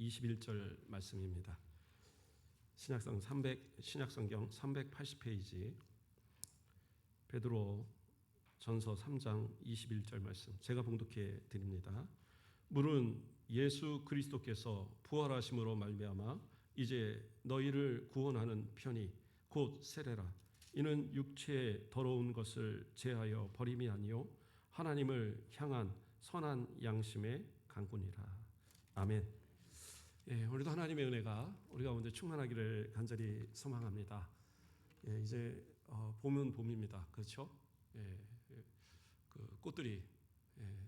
21절 말씀입니다. 신약성경 380페이지 베드로 전서 3장 21절 말씀 제가 봉독해 드립니다. 물은 예수 그리스도께서 부활하심으로 말미암아 이제 너희를 구원하는 편이 곧 세례라. 이는 육체의 더러운 것을 제하여 버림이 아니요 하나님을 향한 선한 양심의 강군이라. 아멘. 예, 오늘도 하나님의 은혜가 우리 가운데 충만하기를 간절히 소망합니다. 예, 이제 봄은 봄입니다. 그렇죠? 예, 그 꽃들이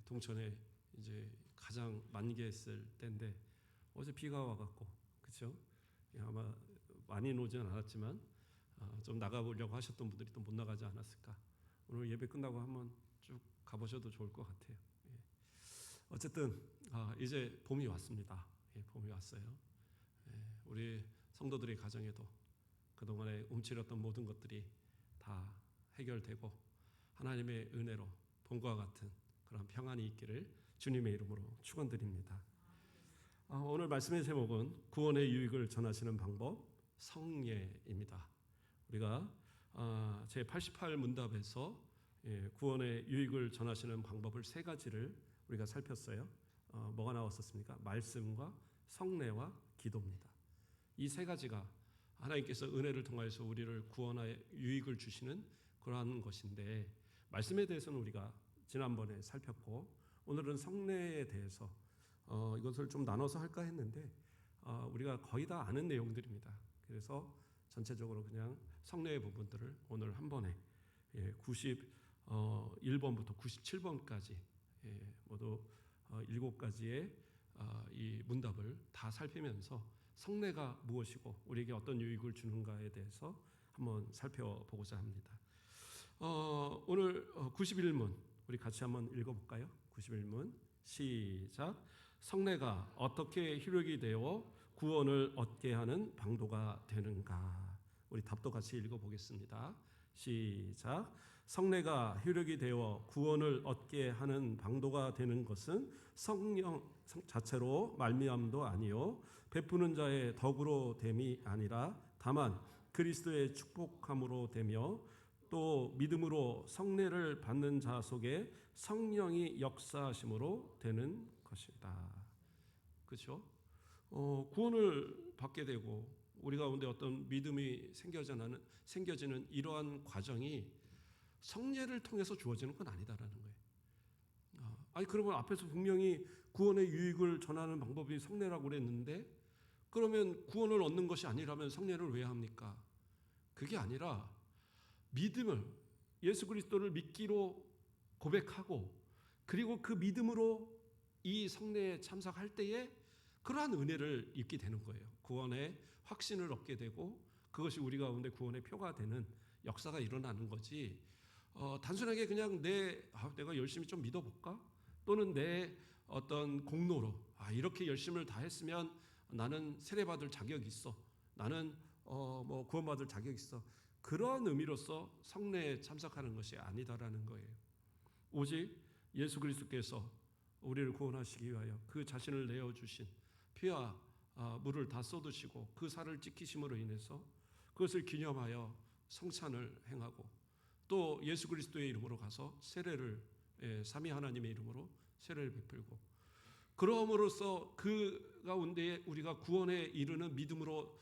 동천에 이제 가장 만개했을 때인데 어제 비가 와갖고 그렇죠? 예, 아마 많이 오지는 않았지만 좀 나가보려고 하셨던 분들이 또 못 나가지 않았을까? 오늘 예배 끝나고 한번 쭉 가보셔도 좋을 것 같아요. 예. 어쨌든 이제 봄이 왔습니다. 예, 봄이 왔어요. 예, 우리 성도들의 가정에도 그동안에 움츠렸던 모든 것들이 다 해결되고 하나님의 은혜로 봄과 같은 그런 평안이 있기를 주님의 이름으로 축원드립니다. 오늘 말씀의 제목은 구원의 유익을 전하시는 방법 성례입니다. 우리가 제88문답에서 구원의 유익을 전하시는 방법을 세 가지를 우리가 살폈어요. 뭐가 나왔었습니까? 말씀과 성례와 기도입니다. 이 세 가지가 하나님께서 은혜를 통하여서 우리를 구원의 유익을 주시는 그러한 것인데 말씀에 대해서는 우리가 지난번에 살폈고 오늘은 성례에 대해서 이것을 좀 나눠서 할까 했는데 우리가 거의 다 아는 내용들입니다. 그래서 전체적으로 그냥 성례의 부분들을 오늘 한 번에 91번부터 97번까지 모두 7가지의 이 문답을 다 살피면서 성례가 무엇이고 우리에게 어떤 유익을 주는가에 대해서 한번 살펴보고자 합니다. 오늘 91문 우리 같이 한번 읽어볼까요? 91문 시작. 성례가 어떻게 효력이 되어 구원을 얻게 하는 방도가 되는가? 우리 답도 같이 읽어보겠습니다. 시작. 성례가 효력이 되어 구원을 얻게 하는 방도가 되는 것은 성령 자체로 말미암도 아니요 베푸는 자의 덕으로 됨이 아니라 다만 그리스도의 축복함으로 되며 또 믿음으로 성례를 받는 자 속에 성령이 역사하심으로 되는 것이다. 그렇죠? 구원을 받게 되고 우리 가운데 어떤 믿음이 생겨지는 이러한 과정이 성례를 통해서 주어지는 건 아니다라는 거예요. 아니 그러면 앞에서 분명히 구원의 유익을 전하는 방법이 성례라고 그랬는데 그러면 구원을 얻는 것이 아니라면 성례를 왜 합니까? 그게 아니라 믿음을 예수 그리스도를 믿기로 고백하고 그리고 그 믿음으로 이 성례에 참석할 때에 그러한 은혜를 입게 되는 거예요. 구원의 확신을 얻게 되고 그것이 우리 가운데 구원의 표가 되는 역사가 일어나는 거지 단순하게 그냥 내가 열심히 좀 믿어볼까? 또는 내 어떤 공로로 이렇게 열심을 다했으면 나는 세례받을 자격이 있어. 나는 뭐 구원받을 자격이 있어. 그런 의미로서 성례에 참석하는 것이 아니다라는 거예요. 오직 예수 그리스도께서 우리를 구원하시기 위하여 그 자신을 내어주신 피와 물을 다 쏟으시고 그 살을 찢기심으로 인해서 그것을 기념하여 성찬을 행하고 또 예수 그리스도의 이름으로 가서 세례를 삼위 하나님의 이름으로 세례를 베풀고 그러므로써 그 가운데 우리가 구원에 이르는 믿음으로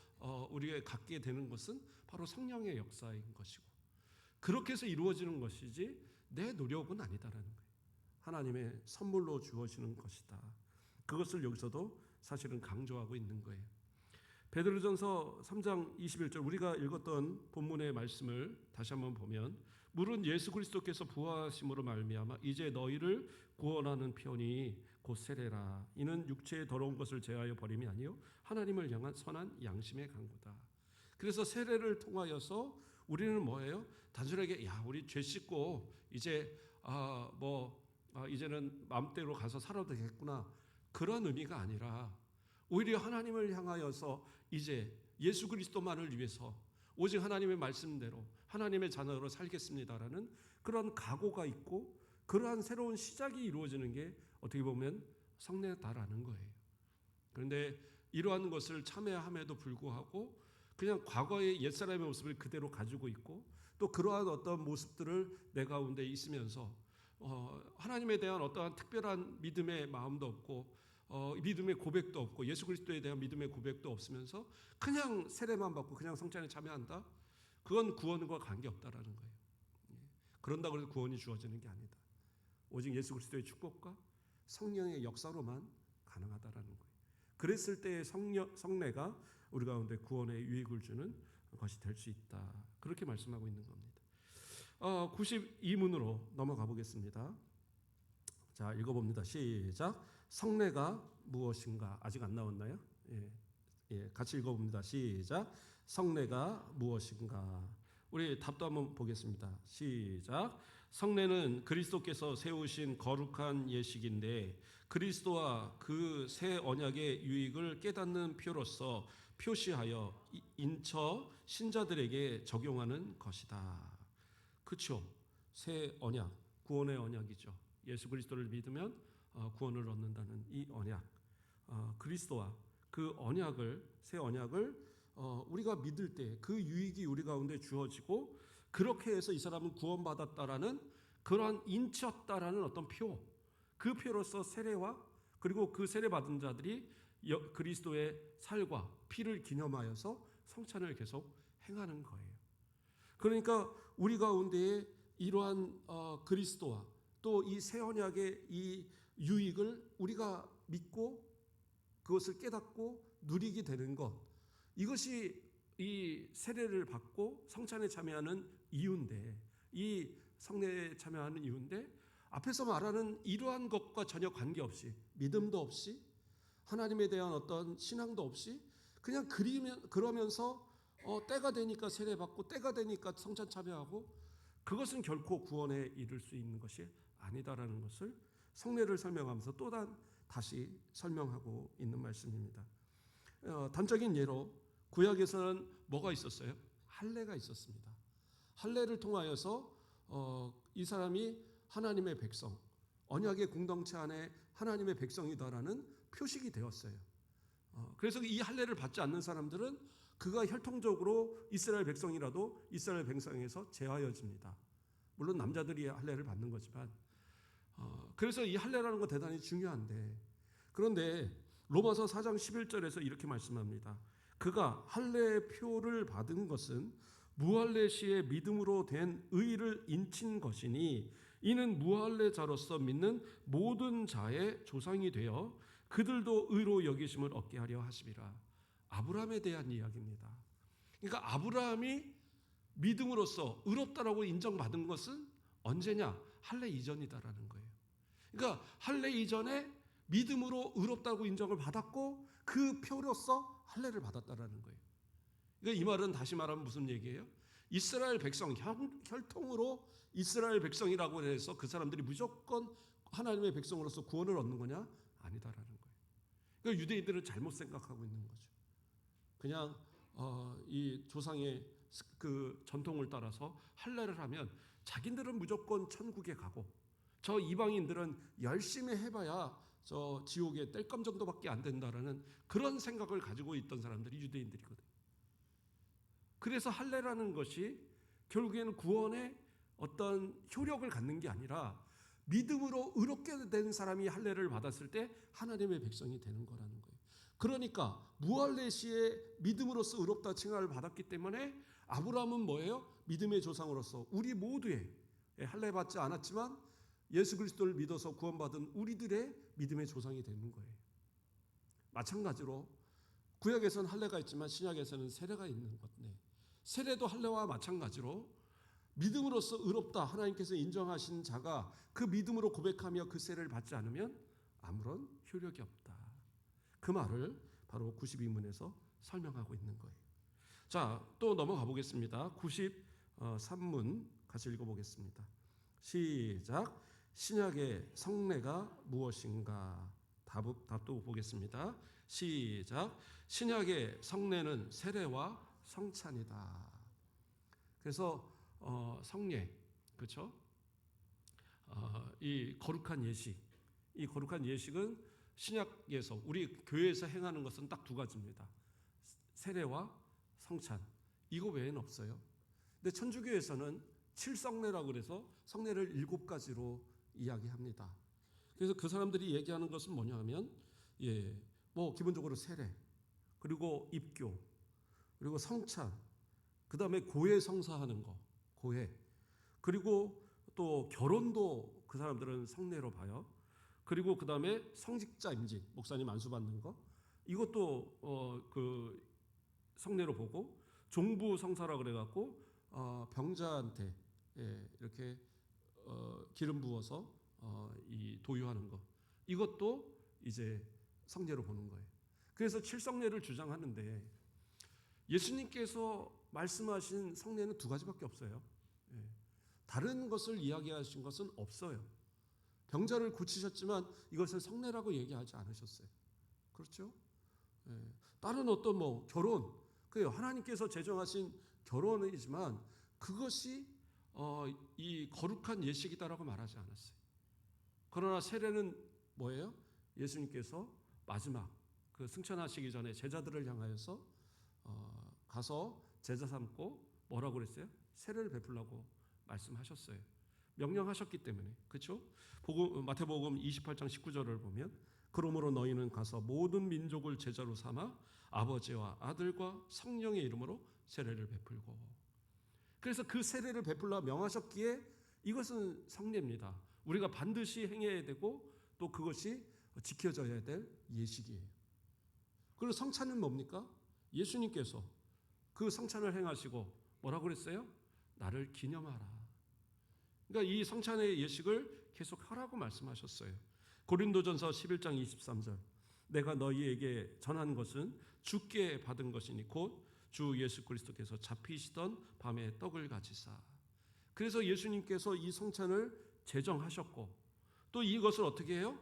우리가 갖게 되는 것은 바로 성령의 역사인 것이고 그렇게 해서 이루어지는 것이지 내 노력은 아니다라는 거예요. 하나님의 선물로 주어지는 것이다. 그것을 여기서도 사실은 강조하고 있는 거예요. 베드로전서 3장 21절 우리가 읽었던 본문의 말씀을 다시 한번 보면 물은 예수 그리스도께서 부활하심으로 말미암아 이제 너희를 구원하는 편이 곧 세례라. 이는 육체의 더러운 것을 제하여 버림이 아니요 하나님을 향한 선한 양심의 강구다. 그래서 세례를 통하여서 우리는 뭐예요? 단순하게 우리 죄 씻고 이제 이제는 마음대로 가서 살아도 되겠구나 그런 의미가 아니라 오히려 하나님을 향하여서 이제 예수 그리스도만을 위해서 오직 하나님의 말씀대로 하나님의 자녀로 살겠습니다라는 그런 각오가 있고 그러한 새로운 시작이 이루어지는 게 어떻게 보면 성례다라는 거예요. 그런데 이러한 것을 참여함에도 불구하고 그냥 과거의 옛사람의 모습을 그대로 가지고 있고 또 그러한 어떤 모습들을 내 가운데 있으면서 하나님에 대한 어떠한 특별한 믿음의 마음도 없고 믿음의 고백도 없고 예수 그리스도에 대한 믿음의 고백도 없으면서 그냥 세례만 받고 그냥 성찬에 참여한다? 그건 구원과 관계없다라는 거예요. 그런다고 해서 구원이 주어지는 게 아니다. 오직 예수 그리스도의 축복과 성령의 역사로만 가능하다라는 거예요. 그랬을 때의 성례가 우리 가운데 구원의 유익을 주는 것이 될 수 있다. 그렇게 말씀하고 있는 겁니다. 92문으로 넘어가 보겠습니다. 자, 읽어봅니다. 시작. 성례가 무엇인가? 아직 안 나왔나요? 같이 읽어봅니다. 시작. 성례가 무엇인가? 우리 답도 한번 보겠습니다. 시작. 성례는 그리스도께서 세우신 거룩한 예식인데 그리스도와 그 새 언약의 유익을 깨닫는 표로서 표시하여 인처 신자들에게 적용하는 것이다. 그렇죠. 새 언약, 구원의 언약이죠. 예수 그리스도를 믿으면 구원을 얻는다는 이 언약, 그리스도와 그 언약을, 새 언약을 우리가 믿을 때 그 유익이 우리 가운데 주어지고 그렇게 해서 이 사람은 구원받았다라는 그러한 인치였다라는 어떤 표, 그 표로서 세례와 그리고 그 세례 받은 자들이 그리스도의 살과 피를 기념하여서 성찬을 계속 행하는 거예요. 그러니까 우리 가운데에 이러한 그리스도와 또 이 새 언약의 이 유익을 우리가 믿고 그것을 깨닫고 누리게 되는 것, 이것이 이 세례를 받고 성찬에 참여하는 이유인데, 이 성례에 참여하는 이유인데, 앞에서 말하는 이러한 것과 전혀 관계없이 믿음도 없이 하나님에 대한 어떤 신앙도 없이 그냥 그러면서 때가 되니까 세례 받고 때가 되니까 성찬 참여하고, 그것은 결코 구원에 이를 수 있는 것이 아니다라는 것을 성례를 설명하면서 또 다시 설명하고 있는 말씀입니다. 단적인 예로 구약에서는 뭐가 있었어요? 할례가 있었습니다. 할례를 통하여서 이 사람이 하나님의 백성, 언약의 공동체 안에 하나님의 백성이다라는 표식이 되었어요. 그래서 이 할례를 받지 않는 사람들은 그가 혈통적으로 이스라엘 백성이라도 이스라엘 백성에서 제하여집니다. 물론 남자들이 할례를 받는 거지만, 그래서 이 할례라는 거 대단히 중요한데, 그런데 로마서 4장 11절에서 이렇게 말씀합니다. 그가 할례의 표를 받은 것은 무할례 시의 믿음으로 된 의를 인친 것이니 이는 무할례자로서 믿는 모든 자의 조상이 되어 그들도 의로 여기심을 얻게 하려 하심이라. 아브라함에 대한 이야기입니다. 그러니까 아브라함이 믿음으로써 의롭다라고 인정받은 것은 언제냐? 할례 이전이다라는 거예요. 그러니까 할례 이전에 믿음으로 의롭다고 인정을 받았고 그 표로서 할례를 받았다라는 거예요. 그러니까 이 말은 다시 말하면 무슨 얘기예요? 이스라엘 백성, 혈통으로 이스라엘 백성이라고 해서 그 사람들이 무조건 하나님의 백성으로서 구원을 얻는 거냐? 아니다라는 거예요. 그러니까 유대인들은 잘못 생각하고 있는 거죠. 그냥 이 조상의 그 전통을 따라서 할례를 하면 자기들은 무조건 천국에 가고 저 이방인들은 열심히 해봐야 저 지옥의 땔감 정도밖에 안 된다라는 그런 생각을 가지고 있던 사람들이 유대인들이거든요. 그래서 할례라는 것이 결국에는 구원의 어떤 효력을 갖는 게 아니라 믿음으로 의롭게 된 사람이 할례를 받았을 때 하나님의 백성이 되는 거라는 거예요. 그러니까 무할례 시에 믿음으로써 의롭다 칭함을 받았기 때문에 아브라함은 뭐예요? 믿음의 조상으로서 우리 모두의 할례 받지 않았지만 예수 그리스도를 믿어서 구원받은 우리들의 믿음의 조상이 되는 거예요. 마찬가지로 구약에서는 할례가 있지만 신약에서는 세례가 있는 것. 세례도 할례와 마찬가지로 믿음으로써 의롭다 하나님께서 인정하신 자가 그 믿음으로 고백하며 그 세례를 받지 않으면 아무런 효력이 없다. 그 말을 바로 92문에서 설명하고 있는 거예요. 자, 또 넘어가 보겠습니다. 93문 같이 읽어보겠습니다. 시작. 신약의 성례가 무엇인가? 답도 보겠습니다. 시작. 신약의 성례는 세례와 성찬이다. 그래서 성례, 그렇죠? 이 거룩한 예식, 이 거룩한 예식은 신약에서 우리 교회에서 행하는 것은 딱 두 가지입니다. 세례와 성찬. 이거 외에는 없어요. 근데 천주교에서는 칠성례라고 그래서 성례를 7가지로 이야기합니다. 그래서 그 사람들이 얘기하는 것은 뭐냐 하면 뭐 기본적으로 세례, 그리고 입교, 그리고 성찬, 그다음에 고해 성사하는 거, 고해. 그리고 또 결혼도 그 사람들은 성례로 봐요. 그리고 그다음에 성직자 임직, 목사님 안수 받는 거. 이것도 그 성례로 보고, 종부 성사라 그래 갖고 병자한테 이렇게 기름 부어서 이 도유하는 거. 이것도 이제 성례로 보는 거예요. 그래서 칠성례를 주장하는데 예수님께서 말씀하신 성례는 두 가지밖에 없어요. 다른 것을 이야기하신 것은 없어요. 병자를 고치셨지만 이것을 성례라고 얘기하지 않으셨어요. 그렇죠? 다른 어떤 뭐 결혼, 그래요. 하나님께서 제정하신 결혼이지만 그것이 이 거룩한 예식이다라고 말하지 않았어요. 그러나 세례는 뭐예요? 예수님께서 마지막 그 승천하시기 전에 제자들을 향하여서 가서 제자 삼고 뭐라고 그랬어요? 세례를 베풀라고 말씀하셨어요. 명령하셨기 때문에. 그렇죠? 마태복음 28장 19절을 보면 그러므로 너희는 가서 모든 민족을 제자로 삼아 아버지와 아들과 성령의 이름으로 세례를 베풀고. 그래서 그 세례를 베풀라 명하셨기에 이것은 성례입니다. 우리가 반드시 행해야 되고 또 그것이 지켜져야 될 예식이에요. 그리고 성찬은 뭡니까? 예수님께서 그 성찬을 행하시고 뭐라고 그랬어요? 나를 기념하라. 그러니까 이 성찬의 예식을 계속 하라고 말씀하셨어요. 고린도전서 11장 23절. 내가 너희에게 전한 것은 주께 받은 것이니 곧 주 예수 그리스도께서 잡히시던 밤에 떡을 가지사. 그래서 예수님께서 이 성찬을 제정하셨고 또 이것을 어떻게 해요?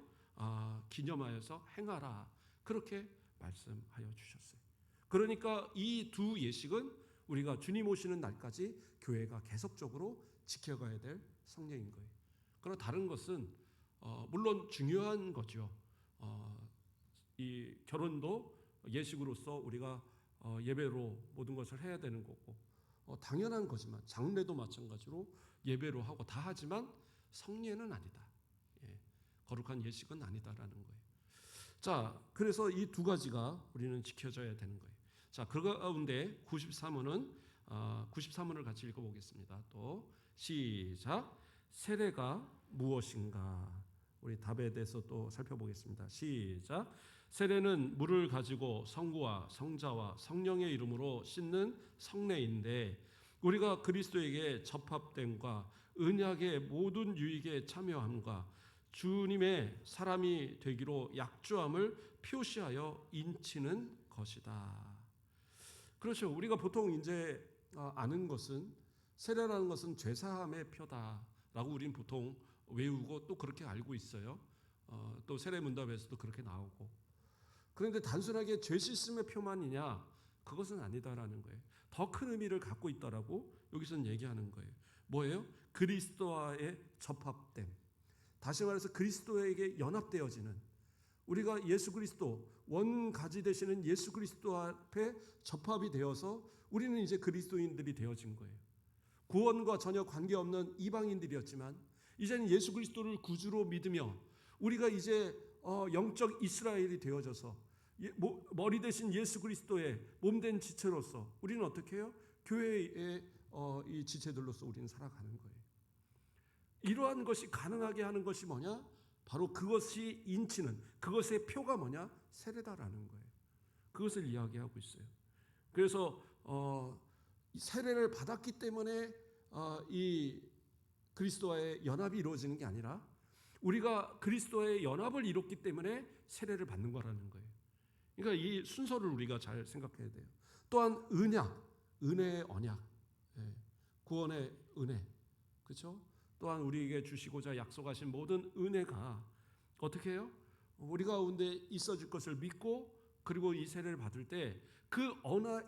기념하여서 행하라. 그렇게 말씀하여 주셨어요. 그러니까 이 두 예식은 우리가 주님 오시는 날까지 교회가 계속적으로 지켜가야 될 성례인 거예요. 그러나 다른 것은 물론 중요한 거죠. 이 결혼도 예식으로서 우리가 예배로 모든 것을 해야 되는 거고 당연한 거지만 장례도 마찬가지로 예배로 하고 다 하지만 성례는 아니다. 거룩한 예식은 아니다라는 거예요. 자, 그래서 이 두 가지가 우리는 지켜져야 되는 거예요. 자, 그 가운데 93문을 같이 읽어보겠습니다. 또 시작. 세례가 무엇인가? 우리 답에 대해서 또 살펴보겠습니다. 시작. 세례는 물을 가지고 성부와 성자와 성령의 이름으로 씻는 성례인데 우리가 그리스도에게 접합됨과 언약의 모든 유익에 참여함과 주님의 사람이 되기로 약조함을 표시하여 인치는 것이다. 그렇죠. 우리가 보통 이제 아는 것은 세례라는 것은 죄사함의 표다라고 우리는 보통 외우고 또 그렇게 알고 있어요. 또 세례 문답에서도 그렇게 나오고. 그런데 단순하게 죄 씻음의 표만이냐? 그것은 아니다라는 거예요. 더 큰 의미를 갖고 있다라고 여기서는 얘기하는 거예요. 뭐예요? 그리스도와의 접합됨. 다시 말해서 그리스도에게 연합되어지는, 우리가 예수 그리스도 원가지 되시는 예수 그리스도 앞에 접합이 되어서 우리는 이제 그리스도인들이 되어진 거예요. 구원과 전혀 관계없는 이방인들이었지만 이제는 예수 그리스도를 구주로 믿으며 우리가 이제 영적 이스라엘이 되어져서 머리 대신 예수 그리스도의 몸된 지체로서 우리는 어떻게 해요? 교회의 이 지체들로서 우리는 살아가는 거예요. 이러한 것이 가능하게 하는 것이 뭐냐? 바로 그것이 인치는, 그것의 표가 뭐냐? 세례다라는 거예요. 그것을 이야기하고 있어요. 그래서 세례를 받았기 때문에 이 그리스도와의 연합이 이루어지는 게 아니라 우리가 그리스도와의 연합을 이뤘기 때문에 세례를 받는 거라는 거예요. 그러니까 이 순서를 우리가 잘 생각해야 돼요. 또한 은약, 은혜의 언약, 구원의 은혜, 그렇죠? 또한 우리에게 주시고자 약속하신 모든 은혜가 어떻게 해요? 우리 가운데 있어질 것을 믿고 그리고 이 세례를 받을 때 그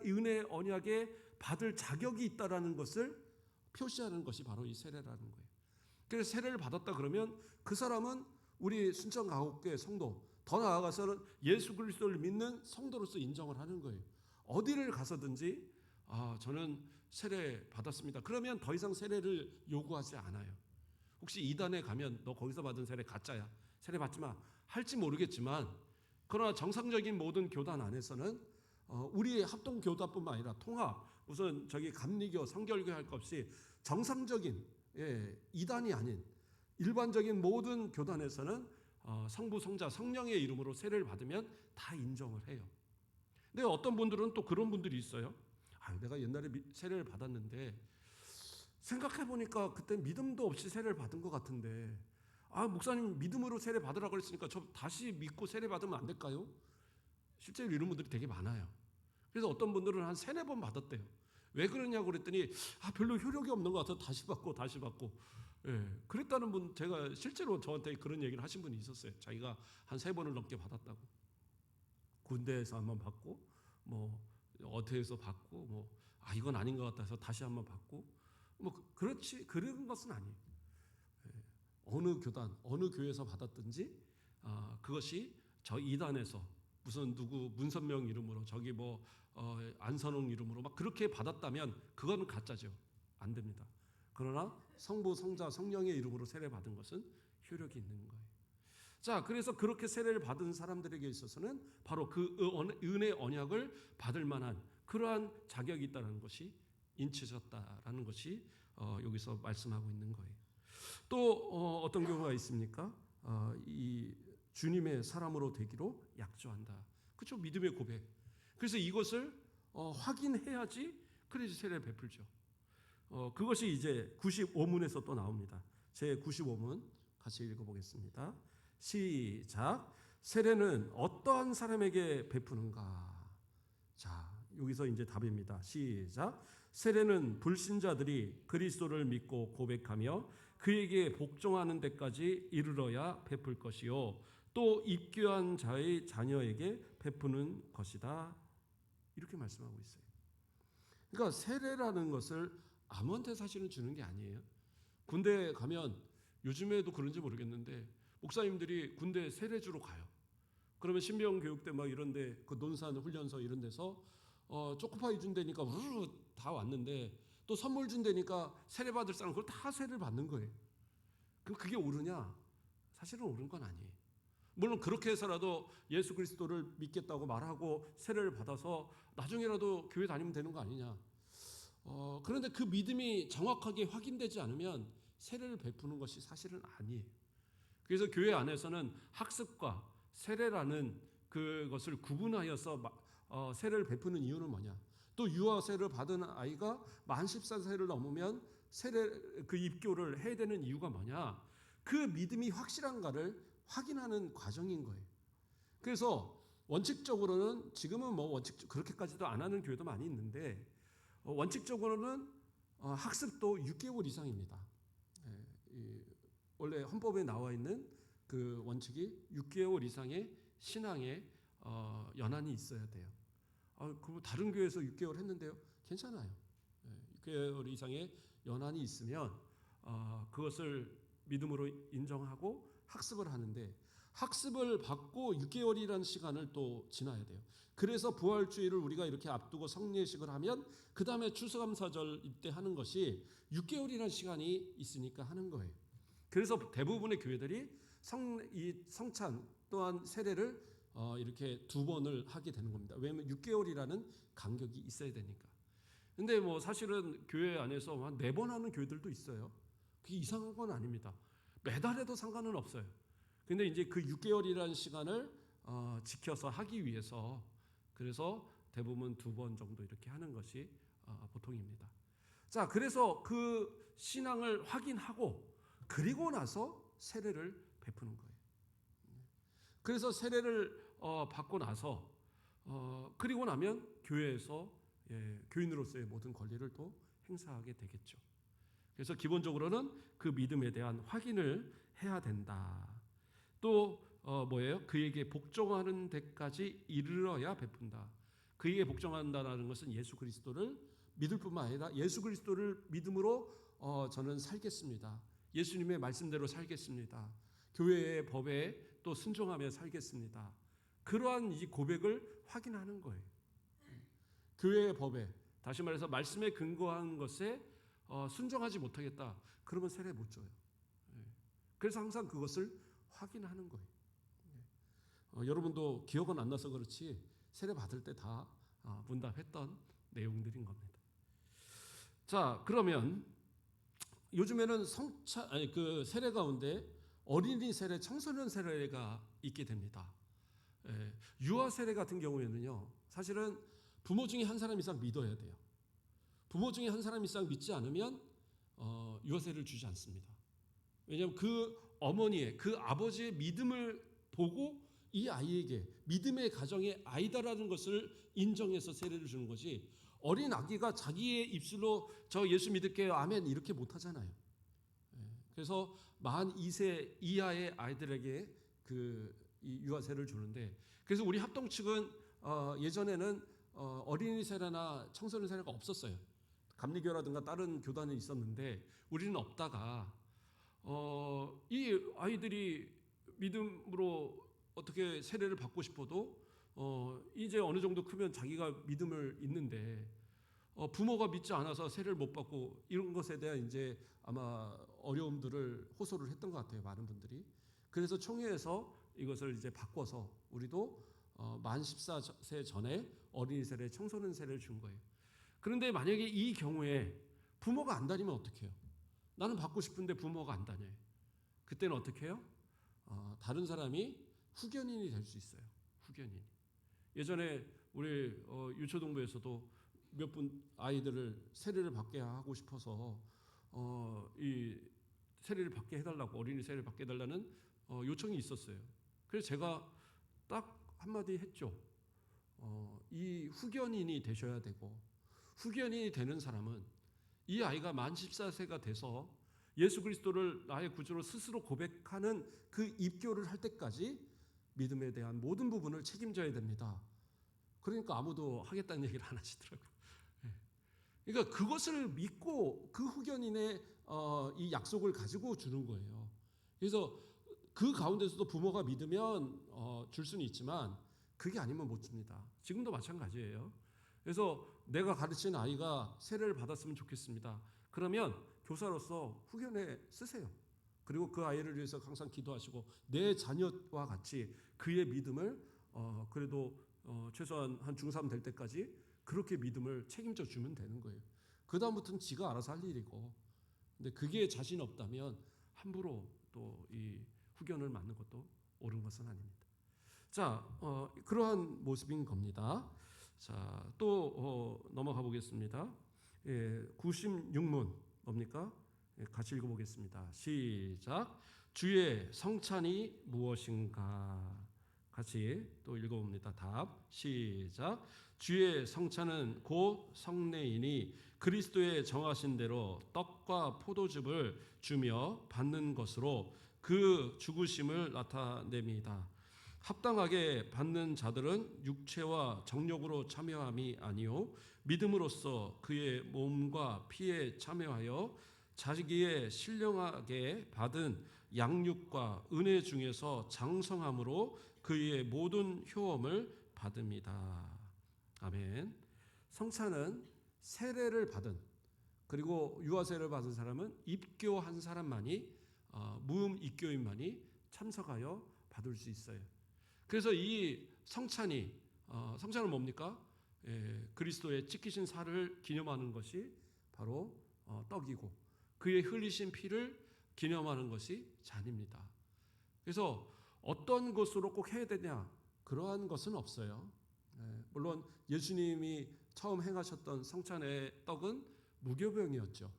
은혜 언약에 받을 자격이 있다라는 것을 표시하는 것이 바로 이 세례라는 거예요. 그래서 세례를 받았다 그러면 그 사람은 우리 순천 가옥교회 성도 더 나아가서는 예수 그리스도를 믿는 성도로서 인정을 하는 거예요. 어디를 가서든지 저는 세례 받았습니다. 그러면 더 이상 세례를 요구하지 않아요. 혹시 이단에 가면 너 거기서 받은 세례 가짜야, 세례 받지 마 할지 모르겠지만, 그러나 정상적인 모든 교단 안에서는 우리의 합동교단뿐만 아니라 통합, 무슨 감리교, 성결교 할 것 없이 정상적인 이단이 아닌 일반적인 모든 교단에서는 성부, 성자, 성령의 이름으로 세례를 받으면 다 인정을 해요. 근데 어떤 분들은 또 그런 분들이 있어요. 내가 옛날에 세례를 받았는데 생각해 보니까 그때 믿음도 없이 세례를 받은 것 같은데, 목사님 믿음으로 세례 받으라고 그랬으니까 저 다시 믿고 세례 받으면 안 될까요? 실제로 이런 분들이 되게 많아요. 그래서 어떤 분들은 한 3-4번 받았대요. 왜 그러냐고 그랬더니 별로 효력이 없는 것 같아서 다시 받고 그랬다는 분, 제가 실제로 저한테 그런 얘기를 하신 분이 있었어요. 자기가 한 3번을 넘게 받았다고. 군대에서 한번 받고 어태에서 받고 이건 아닌 것 같아서 다시 한번 받고 그렇지, 그런 것은 아니에요. 어느 교단, 어느 교회에서 받았든지 그것이 저 이단에서 무슨 누구 문선명 이름으로 안선홍 이름으로 막 그렇게 받았다면 그거는 가짜죠. 안 됩니다. 그러나 성부, 성자, 성령의 이름으로 세례 받은 것은 효력이 있는 거예요. 자, 그래서 그렇게 세례를 받은 사람들에게 있어서는 바로 그 은혜 언약을 받을 만한 그러한 자격이 있다는 것이 인치셨다라는 것이 여기서 말씀하고 있는 거예요. 또 어떤 경우가 있습니까? 이 주님의 사람으로 되기로 약조한다. 그렇죠? 믿음의 고백. 그래서 이것을 확인해야지 그래야지 세례를 베풀죠. 그것이 이제 95문에서 또 나옵니다. 제 95문 같이 읽어보겠습니다. 시작. 세례는 어떠한 사람에게 베푸는가? 자, 여기서 이제 답입니다. 시작. 세례는 불신자들이 그리스도를 믿고 고백하며 그에게 복종하는 데까지 이르러야 베풀 것이요, 또 입교한 자의 자녀에게 베푸는 것이다. 이렇게 말씀하고 있어요. 그러니까 세례라는 것을 아무한테 사실은 주는 게 아니에요. 군대에 가면, 요즘에도 그런지 모르겠는데 목사님들이 군대 세례 주러 가요. 그러면 신병 교육대 막 이런데 그 논산 훈련소 이런 데서 초코파이 준다니까 우르르 다 왔는데, 또 선물 준다니까 세례 받을 사람 그걸 다 세례를 받는 거예요. 그럼 그게 옳으냐? 사실은 옳은 건 아니에요. 물론 그렇게 해서라도 예수 그리스도를 믿겠다고 말하고 세례를 받아서 나중에라도 교회 다니면 되는 거 아니냐? 그런데 그 믿음이 정확하게 확인되지 않으면 세례를 베푸는 것이 사실은 아니에요. 그래서 교회 안에서는 학습과 세례라는 그것을 구분하여서 세례를 베푸는 이유는 뭐냐? 또 유아 세례를 받은 아이가 만 14세를 넘으면 세례 그 입교를 해야 되는 이유가 뭐냐? 그 믿음이 확실한가를 확인하는 과정인 거예요. 그래서 원칙적으로는 지금은 그렇게까지도 안 하는 교회도 많이 있는데, 원칙적으로는 학습도 6개월 이상입니다. 원래 헌법에 나와 있는 그 원칙이 6개월 이상의 신앙의 연한이 있어야 돼요. 그 다른 교회에서 6개월 했는데요, 괜찮아요. 6개월 이상의 연한이 있으면 그것을 믿음으로 인정하고 학습을 하는데, 학습을 받고 6개월이라는 시간을 또 지나야 돼요. 그래서 부활주일을 우리가 이렇게 앞두고 성례식을 하면 그 다음에 추수감사절 이때 하는 것이 6개월이라는 시간이 있으니까 하는 거예요. 그래서 대부분의 교회들이 성찬 또한 세례를 이렇게 2번을 하게 되는 겁니다. 왜냐하면 6개월이라는 간격이 있어야 되니까. 근데 사실은 교회 안에서 한 4번 하는 교회들도 있어요. 그게 이상한 건 아닙니다. 매달 해도 상관은 없어요. 근데 이제 그 6개월이라는 시간을 지켜서 하기 위해서, 그래서 대부분 2번 정도 이렇게 하는 것이 보통입니다. 자, 그래서 그 신앙을 확인하고 그리고 나서 세례를 베푸는 거예요. 그래서 세례를 받고 나서 그리고 나면 교회에서 교인으로서의 모든 권리를 또 행사하게 되겠죠. 그래서 기본적으로는 그 믿음에 대한 확인을 해야 된다. 또 뭐예요? 그에게 복종하는 데까지 이르러야 베푼다. 그에게 복종한다는 것은 예수 그리스도를 믿을 뿐만 아니라 예수 그리스도를 믿음으로 저는 살겠습니다. 예수님의 말씀대로 살겠습니다. 교회의 법에 또 순종하며 살겠습니다. 그러한 이 고백을 확인하는 거예요. 교회의 법에, 다시 말해서 말씀에 근거한 것에 순종하지 못하겠다. 그러면 세례 못 줘요. 그래서 항상 그것을 확인하는 거예요. 여러분도 기억은 안 나서 그렇지 세례 받을 때 다 문답했던 내용들인 겁니다. 자, 그러면 요즘에는 그 세례 가운데 어린이 세례, 청소년 세례가 있게 됩니다. 유아 세례 같은 경우에는요, 사실은 부모 중에 한 사람 이상 믿어야 돼요. 부모 중에 한 사람 이상 믿지 않으면 유아 세례를 주지 않습니다. 왜냐하면 그 어머니의, 그 아버지의 믿음을 보고 이 아이에게 믿음의 가정의 아이다라는 것을 인정해서 세례를 주는 거지, 어린 아기가 자기의 입술로 저 예수 믿을게요 아멘 이렇게 못하잖아요. 그래서 만 2세 이하의 아이들에게 이 유아세를 주는데, 그래서 우리 합동 측은 예전에는 어린이 세례나 청소년 세례가 없었어요. 감리교라든가 다른 교단은 있었는데 우리는 없다가 이 아이들이 믿음으로 어떻게 세례를 받고 싶어도 이제 어느 정도 크면 자기가 믿음을 있는데 부모가 믿지 않아서 세례를 못 받고 이런 것에 대한 이제 아마 어려움들을 호소를 했던 것 같아요, 많은 분들이. 그래서 총회에서 이것을 이제 바꿔서 우리도 만 14세 전에 어린이 세례, 청소년 세례를 준 거예요. 그런데 만약에 이 경우에 부모가 안 다니면 어떻게 해요? 나는 받고 싶은데 부모가 안 다녀요. 그때는 어떻게 해요? 다른 사람이 후견인이 될 수 있어요. 후견인. 예전에 우리 유초동부에서도 몇 분 아이들을 세례를 받게 하고 싶어서 이 세례를 받게 해달라고, 어린이 세례를 받게 해달라는 요청이 있었어요. 그래서 제가 딱 한마디 했죠. 이 후견인이 되셔야 되고, 후견인이 되는 사람은 이 아이가 만 14세가 돼서 예수 그리스도를 나의 구주로 스스로 고백하는 그 입교를 할 때까지 믿음에 대한 모든 부분을 책임져야 됩니다. 그러니까 아무도 하겠다는 얘기를 안 하시더라고요. 그러니까 그것을 믿고 그 후견인의 이 약속을 가지고 주는 거예요. 그래서 그 가운데서도 부모가 믿으면 줄 수는 있지만 그게 아니면 못 줍니다. 지금도 마찬가지예요. 그래서 내가 가르친 아이가 세례를 받았으면 좋겠습니다. 그러면 교사로서 후견에 쓰세요. 그리고 그 아이를 위해서 항상 기도하시고 내 자녀와 같이 그의 믿음을 그래도 최소한 한 중3 될 때까지 그렇게 믿음을 책임져 주면 되는 거예요. 그 다음부터는 지가 알아서 할 일이고, 근데 그게 자신 없다면 함부로 또 이 후견을 맞는 것도 옳은 것은 아닙니다. 자, 그러한 모습인 겁니다. 자, 또 넘어가 보겠습니다. 96문 뭡니까? 같이 읽어보겠습니다. 시작. 주의 성찬이 무엇인가? 같이 또 읽어봅니다. 답. 시작. 주의 성찬은 곧 성례이니 그리스도의 정하신 대로 떡과 포도즙을 주며 받는 것으로 그 죽으심을 나타냅니다. 합당하게 받는 자들은 육체와 정욕으로 참여함이 아니요 믿음으로써 그의 몸과 피에 참여하여 자기의 신령하게 받은 양육과 은혜 중에서 장성함으로 그의 모든 효험을 받습니다. 아멘. 성찬은 세례를 받은, 그리고 유아세례를 받은 사람은 입교한 사람만이, 무음 입교인만이 참석하여 받을 수 있어요. 그래서 이 성찬이, 성찬은 뭡니까? 그리스도의 찢기신 살을 기념하는 것이 바로 떡이고, 그의 흘리신 피를 기념하는 것이 잔입니다. 그래서 어떤 것으로 꼭 해야 되냐, 그러한 것은 없어요. 물론 예수님이 처음 행하셨던 성찬의 떡은 무교병이었죠.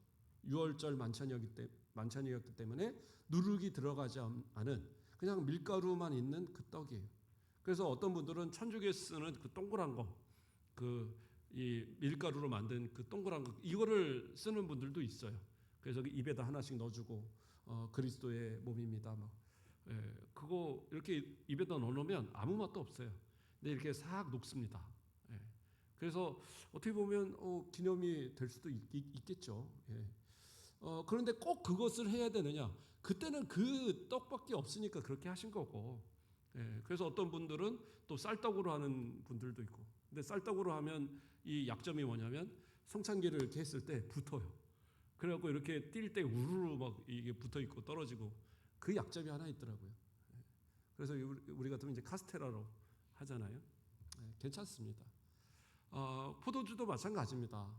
유월절 만찬이었기 때문에 누룩이 들어가지 않은 그냥 밀가루만 있는 그 떡이에요. 그래서 어떤 분들은 천주교에 쓰는 그 동그란 거, 이 밀가루로 만든 그 동그란 거, 이거를 쓰는 분들도 있어요. 그래서 입에다 하나씩 넣어주고 그리스도의 몸입니다. 그거 이렇게 입에다 넣어놓으면 아무 맛도 없어요. 근데 이렇게 싹 녹습니다. 그래서 어떻게 보면 기념이 될 수도 있겠죠. 그런데 꼭 그것을 해야 되느냐? 그때는 그 떡밖에 없으니까 그렇게 하신 거고, 그래서 어떤 분들은 또 쌀떡으로 하는 분들도 있고. 근데 쌀떡으로 하면 이 약점이 뭐냐면 성찬기를 이렇게 했을 때 붙어요. 그래갖고 이렇게 뛸 때 우르르 막 이게 붙어 있고 떨어지고 그 약점이 하나 있더라고요. 그래서 우리 같으면 이제 카스테라로 하잖아요. 괜찮습니다. 포도주도 마찬가지입니다.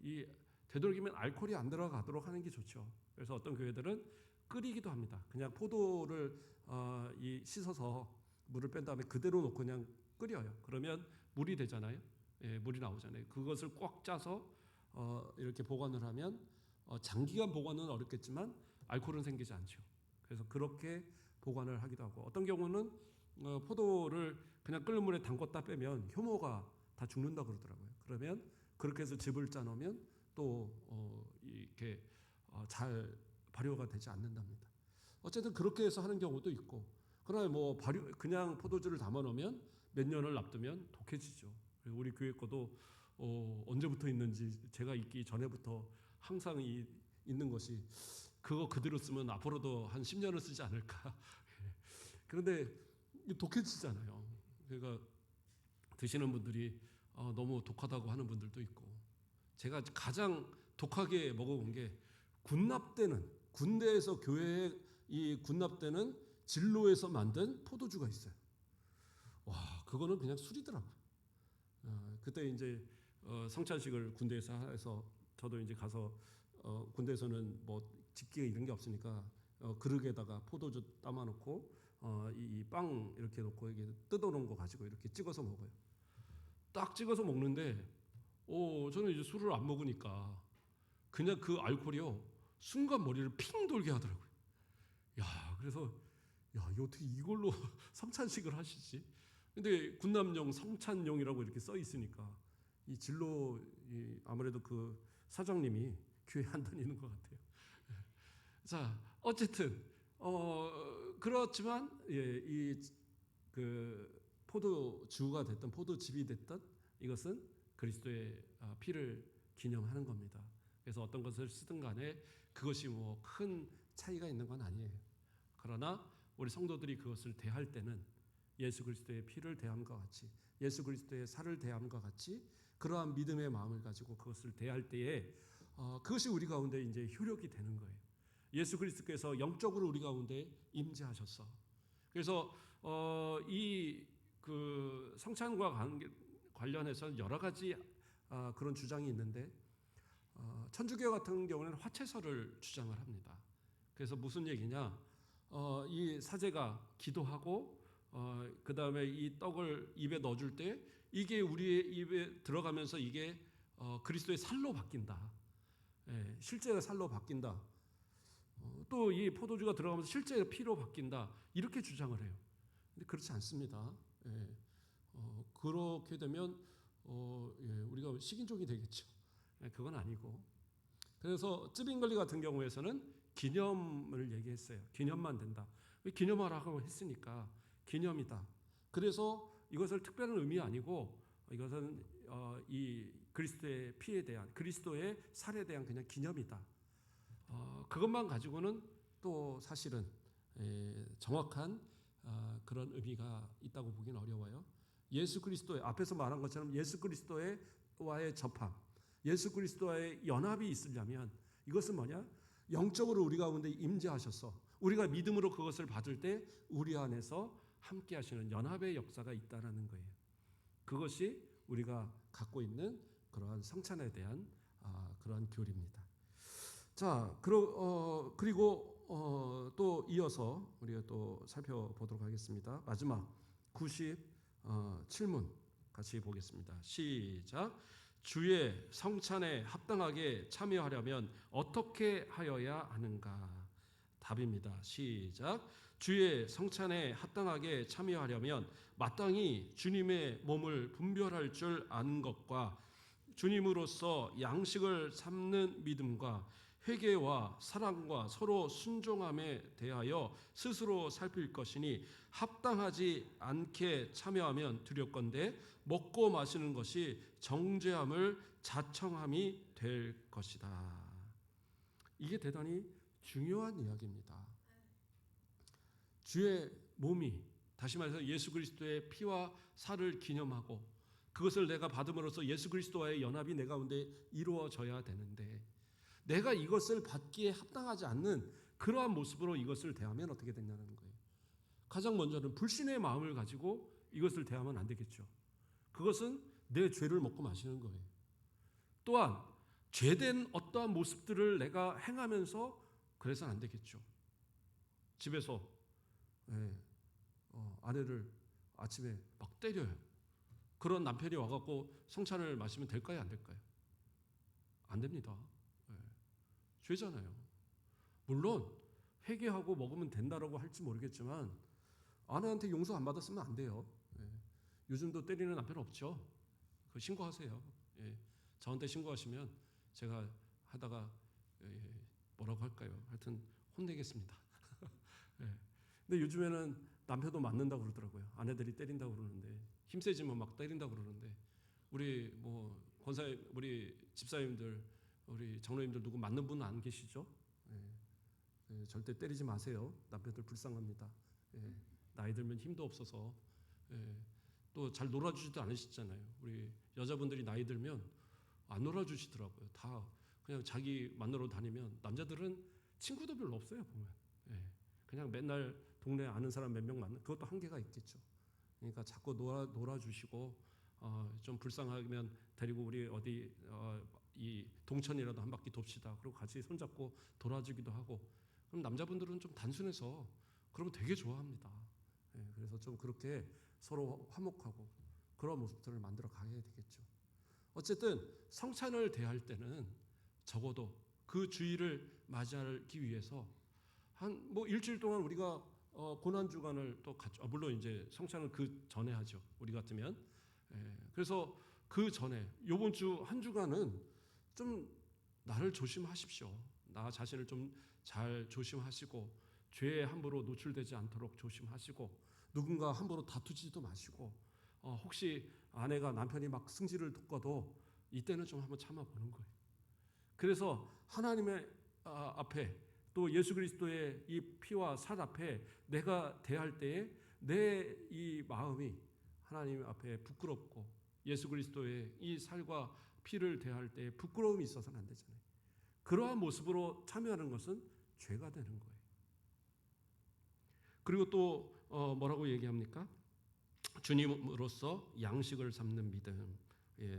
이 되도록이면 알코올이 안 들어가도록 하는 게 좋죠. 그래서 어떤 교회들은 끓이기도 합니다. 그냥 포도를 씻어서 물을 뺀 다음에 그대로 놓고 그냥 끓여요. 그러면 물이 되잖아요. 물이 나오잖아요. 그것을 꽉 짜서 이렇게 보관을 하면 장기간 보관은 어렵겠지만 알코올은 생기지 않죠. 그래서 그렇게 보관을 하기도 하고 어떤 경우는 포도를 그냥 끓는 물에 담궜다 빼면 효모가 다 죽는다 그러더라고요. 그러면 그렇게 해서 즙을 짜놓으면 또 이렇게 잘 발효가 되지 않는답니다. 어쨌든 그렇게 해서 하는 경우도 있고 그러나 뭐 그냥 포도주를 담아놓으면 몇 년을 놔두면 독해지죠. 우리 교회 거도 언제부터 있는지 제가 있기 전에부터 항상 있는 것이 그거 그대로 쓰면 앞으로도 한 10년을 쓰지 않을까. 그런데 독해지잖아요. 그러니까 드시는 분들이 너무 독하다고 하는 분들도 있고 제가 가장 독하게 먹어본 게 군납되는 군대에서 교회에 이 군납되는 진로에서 만든 포도주가 있어요. 와 그거는 그냥 술이더라고요. 그때 이제 성찬식을 군대에서 해서 저도 이제 가서 군대에서는 뭐 집기가 이런 게 없으니까 그릇에다가 포도주 담아놓고 이 빵 이렇게 놓고 이게 뜯어놓은 거 가지고 이렇게 찍어서 먹어요. 딱 찍어서 먹는데 저는 이제 술을 안 먹으니까 그냥 그 알코올이요 순간 머리를 핑 돌게 하더라고요. 야 그래서 이거 어떻게 이걸로 성찬식을 하시지? 근데 군남용 성찬용이라고 이렇게 써 있으니까 이 진로 아무래도 그 사장님이 교회 안 다니는 것 같아요. 자 어쨌든 그렇지만 이 그 포도주가 됐던 포도즙이 됐던 이것은 그리스도의 피를 기념하는 겁니다. 그래서 어떤 것을 쓰든 간에 그것이 뭐 큰 차이가 있는 건 아니에요. 그러나 우리 성도들이 그것을 대할 때는 예수 그리스도의 피를 대함과 같이 예수 그리스도의 살을 대함과 같이 그러한 믿음의 마음을 가지고 그것을 대할 때에 그것이 우리 가운데 이제 효력이 되는 거예요. 예수 그리스도께서 영적으로 우리 가운데 임재하셨어. 그래서 이 그 성찬과 관련해서 여러 가지 그런 주장이 있는데 천주교 같은 경우는 화채설을 주장을 합니다. 그래서 무슨 얘기냐? 이 사제가 기도하고 그 다음에 이 떡을 입에 넣어줄 때 이게 우리의 입에 들어가면서 이게 그리스도의 살로 바뀐다. 실제의 살로 바뀐다. 또 이 포도주가 들어가면서 실제의 피로 바뀐다. 이렇게 주장을 해요. 근데 그렇지 않습니다. 그렇게 되면 우리가 식인종이 되겠죠. 그건 아니고. 그래서 쯔빙글리 같은 경우에서는 기념을 얘기했어요. 기념만 된다. 기념하라고 했으니까 기념이다. 그래서 이것을 특별한 의미 아니고 이것은 이 그리스도의 피에 대한 그리스도의 살에 대한 그냥 기념이다. 그것만 가지고는 또 사실은 정확한 그런 의미가 있다고 보기는 어려워요. 예수 그리스도의 앞에서 말한 것처럼 예수 그리스도와의 접함, 예수 그리스도와의 연합이 있으려면 이것은 뭐냐? 영적으로 우리 가운데 임재하셔서 우리가 믿음으로 그것을 받을 때 우리 안에서 함께 하시는 연합의 역사가 있다라는 거예요. 그것이 우리가 갖고 있는 그러한 성찬에 대한 그러한 교리입니다. 자, 그리고 또 이어서 우리가 또 살펴보도록 하겠습니다. 마지막 97문 같이 보겠습니다. 시작. 주의 성찬에 합당하게 참여하려면 어떻게 하여야 하는가? 답입니다. 시작. 주의 성찬에 합당하게 참여하려면 마땅히 주님의 몸을 분별할 줄 아는 것과 주님으로서 양식을 삼는 믿음과 회개와 사랑과 서로 순종함에 대하여 스스로 살필 것이니 합당하지 않게 참여하면 두렵건대 먹고 마시는 것이 정죄함을 자청함이 될 것이다. 이게 대단히 중요한 이야기입니다. 주의 몸이 다시 말해서 예수 그리스도의 피와 살을 기념하고 그것을 내가 받음으로써 예수 그리스도와의 연합이 내 가운데 이루어져야 되는데 내가 이것을 받기에 합당하지 않는 그러한 모습으로 이것을 대하면 어떻게 되냐는 거예요. 가장 먼저는 불신의 마음을 가지고 이것을 대하면 안 되겠죠. 그것은 내 죄를 먹고 마시는 거예요. 또한 죄된 어떠한 모습들을 내가 행하면서 그래서는 안 되겠죠. 집에서 아내를 아침에 막 때려요. 그런 남편이 와갖고 성찬을 마시면 될까요? 안 될까요? 안 됩니다. 죄잖아요. 물론 회개하고 먹으면 된다라고 할지 모르겠지만 아내한테 용서 안 받았으면 안 돼요. 요즘도 때리는 남편 없죠? 그 신고하세요. 저한테 신고하시면 제가 하다가 뭐라고 할까요? 하여튼 혼내겠습니다. 근데 요즘에는 남편도 맞는다고 그러더라고요. 아내들이 때린다고 그러는데 힘세지면 막 때린다고 그러는데 우리 권사님, 우리 집사님들, 우리 장로님들 누구 맞는 분 안 계시죠? 절대 때리지 마세요. 남편들 불쌍합니다. 나이 들면 힘도 없어서 또 잘 놀아주지도 않으시잖아요. 우리 여자분들이 나이 들면 안 놀아주시더라고요. 다 그냥 자기 만나러 다니면 남자들은 친구도 별로 없어요 보면. 그냥 맨날 동네 아는 사람 몇 명 만나 그것도 한계가 있겠죠. 그러니까 자꾸 놀아주시고 좀 불쌍하면 데리고 우리 어디 이 동천이라도 한 바퀴 돕시다. 그리고 같이 손잡고 돌아주기도 하고. 그럼 남자분들은 좀 단순해서 그러면 되게 좋아합니다. 그래서 좀 그렇게 서로 화목하고 그런 모습들을 만들어 가야 되겠죠. 어쨌든 성찬을 대할 때는 적어도 그 주일을 맞이하기 위해서 한 일주일 동안 우리가 고난 주간을 또 물론 이제 성찬은 그 전에 하죠. 우리 같으면. 그래서 그 전에 요번 주 한 주간은 좀 나를 조심하십시오. 나 자신을 좀 잘 조심하시고 죄에 함부로 노출되지 않도록 조심하시고 누군가 함부로 다투지도 마시고 혹시 아내가 남편이 막 승질을 돋궈도 이때는 좀 한번 참아보는 거예요. 그래서 하나님의 앞에 또 예수 그리스도의 이 피와 살 앞에 내가 대할 때에 내 이 마음이 하나님 앞에 부끄럽고 예수 그리스도의 이 살과 피를 대할 때에 부끄러움이 있어서는 안 되잖아요. 그러한 모습으로 참여하는 것은 죄가 되는 거예요. 그리고 또 뭐라고 얘기합니까? 주님으로서 양식을 삼는 믿음.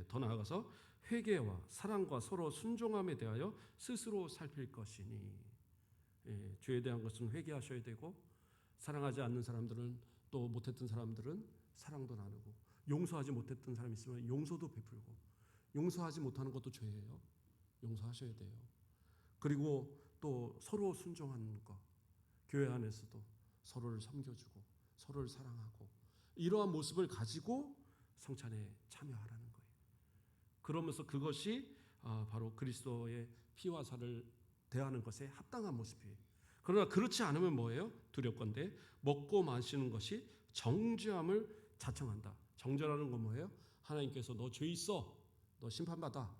더 나아가서 회개와 사랑과 서로 순종함에 대하여 스스로 살필 것이니 죄에 대한 것은 회개하셔야 되고 사랑하지 않는 사람들은 또 못했던 사람들은 사랑도 나누고 용서하지 못했던 사람이 있으면 용서도 베풀고 용서하지 못하는 것도 죄예요. 용서하셔야 돼요. 그리고 또 서로 순종하는 것. 교회 안에서도 서로를 섬겨주고 서로를 사랑하고 이러한 모습을 가지고 성찬에 참여하라는 거예요. 그러면서 그것이 바로 그리스도의 피와 살을 대하는 것에 합당한 모습이에요. 그러나 그렇지 않으면 뭐예요? 두렵건대 먹고 마시는 것이 정죄함을 자청한다. 정죄라는 건 뭐예요? 하나님께서 너 죄 있어, 너 심판받아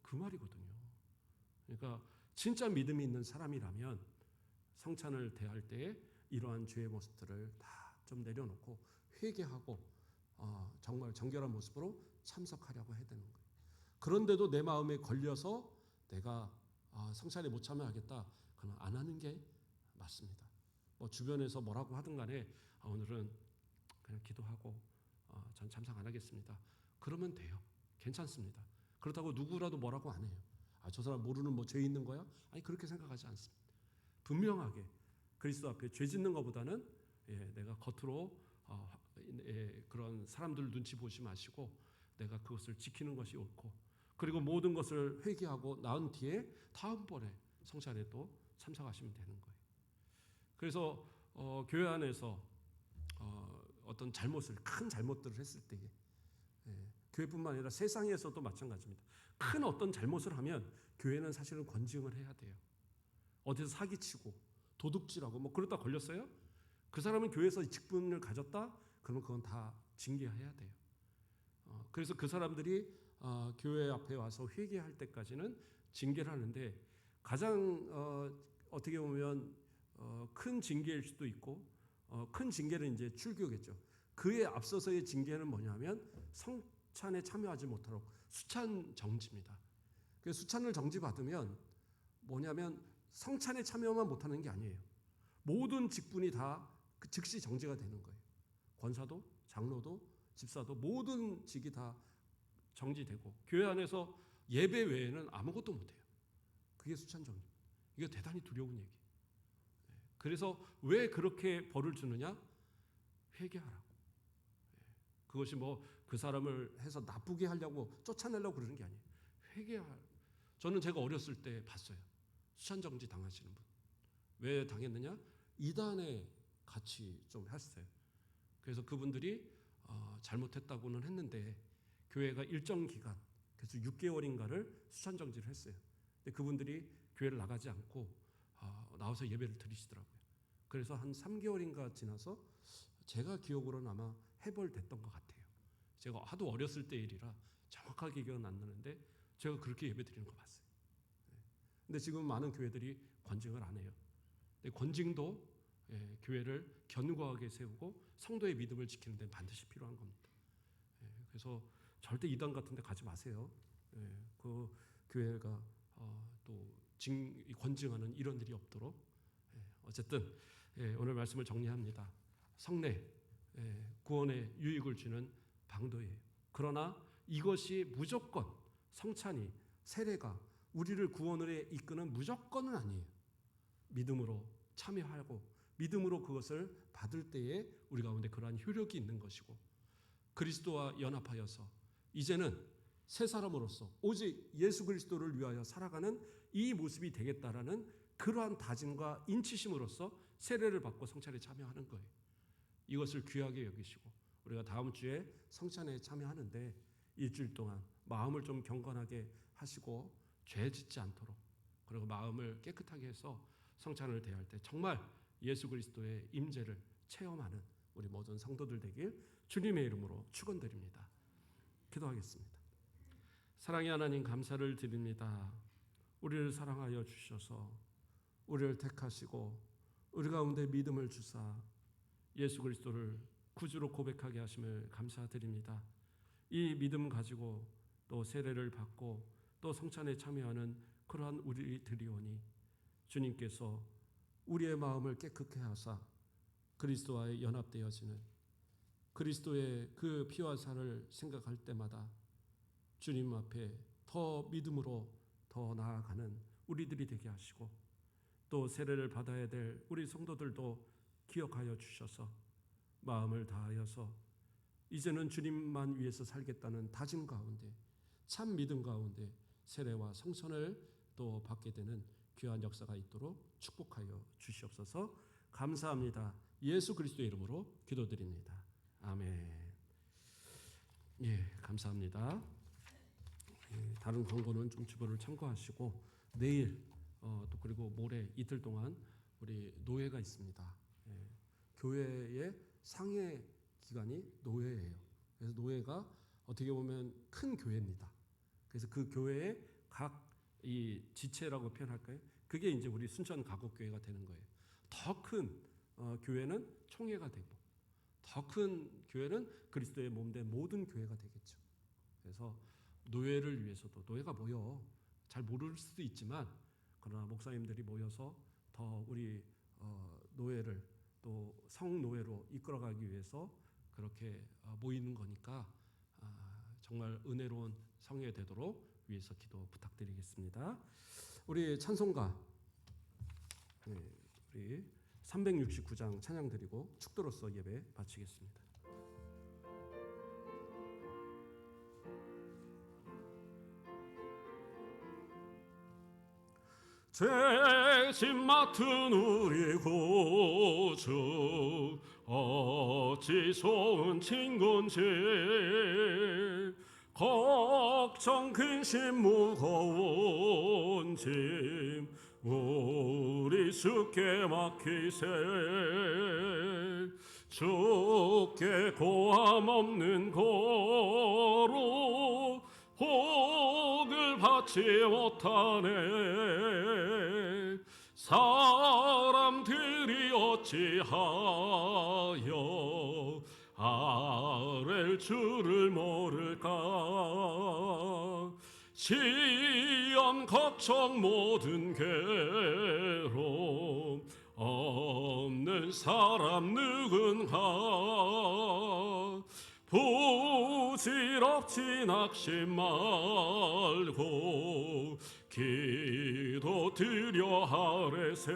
그 말이거든요. 그러니까 진짜 믿음이 있는 사람이라면 성찬을 대할 때에 이러한 죄의 모습들을 다 좀 내려놓고 회개하고 정말 정결한 모습으로 참석하려고 해야 되는 거예요. 그런데도 내 마음에 걸려서 내가 성찬에 못 참여하겠다 그러면 안 하는 게 맞습니다. 주변에서 뭐라고 하든 간에 오늘은 그냥 기도하고 전 참석 안 하겠습니다. 그러면 돼요. 괜찮습니다. 그렇다고 누구라도 뭐라고 안 해요. 저 사람 모르는 죄 있는 거야? 아니 그렇게 생각하지 않습니다. 분명하게 그리스도 앞에 죄 짓는 것보다는 내가 겉으로 그런 사람들 눈치 보지 마시고 내가 그것을 지키는 것이 옳고 그리고 모든 것을 회개하고 나은 뒤에 다음번에 성찬에 또 참석하시면 되는 거예요. 그래서 교회 안에서 어떤 큰 잘못들을 했을 때에 교회뿐만 아니라 세상에서도 마찬가지입니다. 큰 어떤 잘못을 하면 교회는 사실은 권징을 해야 돼요. 어디서 사기치고 도둑질하고 그러다 걸렸어요? 그 사람은 교회에서 직분을 가졌다? 그러면 그건 다 징계해야 돼요. 그래서 그 사람들이 교회 앞에 와서 회개할 때까지는 징계를 하는데 가장 어떻게 보면 큰 징계일 수도 있고 큰 징계는 이제 출교겠죠. 그에 앞서서의 징계는 뭐냐면 성찬에 참여하지 못하도록 수찬 정지입니다. 그 수찬을 정지받으면 뭐냐면 성찬에 참여만 못하는 게 아니에요. 모든 직분이 다 즉시 정지가 되는 거예요. 권사도, 장로도, 집사도 모든 직이 다 정지되고 교회 안에서 예배 외에는 아무것도 못해요. 그게 수찬 정지. 이게 대단히 두려운 얘기예요. 그래서 왜 그렇게 벌을 주느냐? 회개하라고. 그것이 뭐 그 사람을 해서 나쁘게 하려고 쫓아내려고 그러는 게 아니에요. 회개할. 저는 제가 어렸을 때 봤어요. 수찬 정지 당하시는 분. 왜 당했느냐? 이단에 같이 좀 했어요. 그래서 그분들이 잘못했다고는 했는데 교회가 일정 기간, 그래서 6개월인가를 수찬 정지를 했어요. 근데 그분들이 교회를 나가지 않고 나와서 예배를 드리시더라고요. 그래서 한 3개월인가 지나서 제가 기억으로는 아마 해벌됐던 것 같아요. 제가 하도 어렸을 때 일이라 정확하게 기억은 안 나는데 제가 그렇게 예배 드리는 거 봤어요. 근데 지금 많은 교회들이 권징을 안 해요. 근데 권징도 교회를 견고하게 세우고 성도의 믿음을 지키는 데 반드시 필요한 겁니다. 그래서 절대 이단 같은 데 가지 마세요. 그 교회가 또 권징하는 이런 일이 없도록. 어쨌든 오늘 말씀을 정리합니다. 성례, 구원의 유익을 주는 방도예요. 그러나 이것이 무조건 성찬이, 세례가 우리를 구원을 이끄는 무조건은 아니에요. 믿음으로 참여하고 믿음으로 그것을 받을 때에 우리 가운데 그러한 효력이 있는 것이고, 그리스도와 연합하여서 이제는 새 사람으로서 오직 예수 그리스도를 위하여 살아가는 이 모습이 되겠다라는 그러한 다짐과 인치심으로써 세례를 받고 성찬에 참여하는 거예요. 이것을 귀하게 여기시고 우리가 다음 주에 성찬에 참여하는데 일주일 동안 마음을 좀 경건하게 하시고 죄 짓지 않도록, 그리고 마음을 깨끗하게 해서 성찬을 대할 때 정말 예수 그리스도의 임재를 체험하는 우리 모든 성도들 되길 주님의 이름으로 축원드립니다. 기도하겠습니다. 사랑의 하나님, 감사를 드립니다. 우리를 사랑하여 주셔서 우리를 택하시고 우리 가운데 믿음을 주사 예수 그리스도를 구주로 고백하게 하심을 감사드립니다. 이 믿음 가지고 또 세례를 받고 또 성찬에 참여하는 그러한 우리들이 오니 주님께서 우리의 마음을 깨끗게 하사 그리스도와의 연합되어지는 그리스도의 그 피와 살을 생각할 때마다 주님 앞에 더 믿음으로 더 나아가는 우리들이 되게 하시고, 또 세례를 받아야 될 우리 성도들도 기억하여 주셔서 마음을 다하여서 이제는 주님만 위해서 살겠다는 다짐 가운데, 참 믿음 가운데 세례와 성찬을 또 받게 되는 귀한 역사가 있도록 축복하여 주시옵소서. 감사합니다. 예수 그리스도의 이름으로 기도드립니다. 아멘. 감사합니다. 다른 광고는 좀 주보를 참고하시고 내일 또 그리고 모레 이틀 동안 우리 노회가 있습니다. 교회의 상해 기관이 노회예요. 그래서 노회가 어떻게 보면 큰 교회입니다. 그래서 그 교회의 각 이 지체라고 표현할까요? 그게 이제 우리 순천 가곡교회가 되는 거예요. 더 큰 교회는 총회가 되고, 더 큰 교회는 그리스도의 몸된 모든 교회가 되겠죠. 그래서 노회를 위해서도, 노회가 뭐요? 잘 모를 수도 있지만 그러나 목사님들이 모여서 더 우리 노회를 또 성노회로 이끌어가기 위해서 그렇게 모이는 거니까 정말 은혜로운 성회 되도록 위해서 기도 부탁드리겠습니다. 우리 찬송가 우리 369장 찬양 드리고 축도로서 예배 마치겠습니다. 죄짐 맡은 우리 구주 어찌 좋은 친구인지, 걱정 근심 무거운 짐 우리 주께 맡기세. 주께 고함 없는 거로 복을 받지 못하네. 사람들이 어찌 어찌하여 아랠 줄을 모를까. 시험 걱정 모든 괴로움 없는 사람 누군가. 부질없지 낙심 말고 기도 드려 하래세.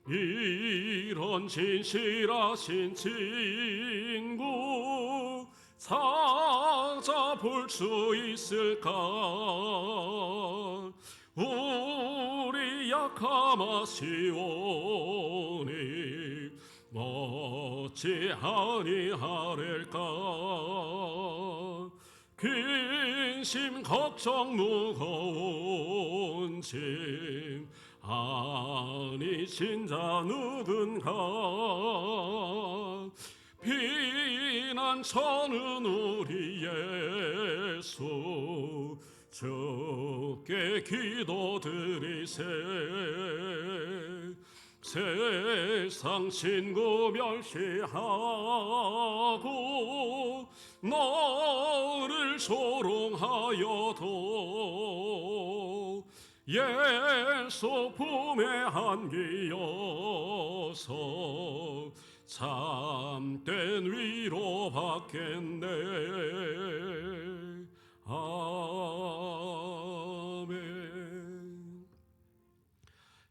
이런 진실하신 친구 찾아볼 수 있을까. 우리 약함하시오니 어찌 아니하렐까. 근심 걱정 무거운 짐 아니신 자 누군가. 피난처는 우리 예수 주께 기도드리세. 세상 친구 멸시하고 너를 조롱하여도 예수 품에 안기어서 참된 위로 받겠네. 아멘.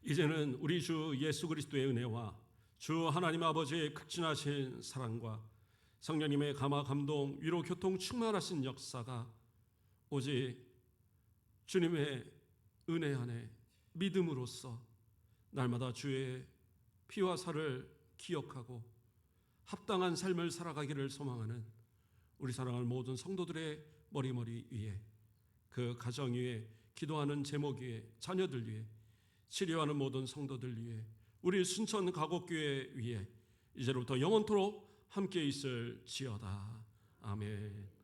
이제는 우리 주 예수 그리스도의 은혜와 주 하나님 아버지의 극진하신 사랑과 성령님의 감화 감동 위로 교통 충만하신 역사가 오직 주님의 은혜 안에 믿음으로써 날마다 주의 피와 살을 기억하고 합당한 삶을 살아가기를 소망하는 우리 사랑하는 모든 성도들의 머리 위에, 그 가정 위에, 기도하는 제목 위에, 자녀들 위에, 치료하는 모든 성도들 위에, 우리 순천 가곡교회 위에 이제로부터 영원토록 함께 있을지어다. 아멘.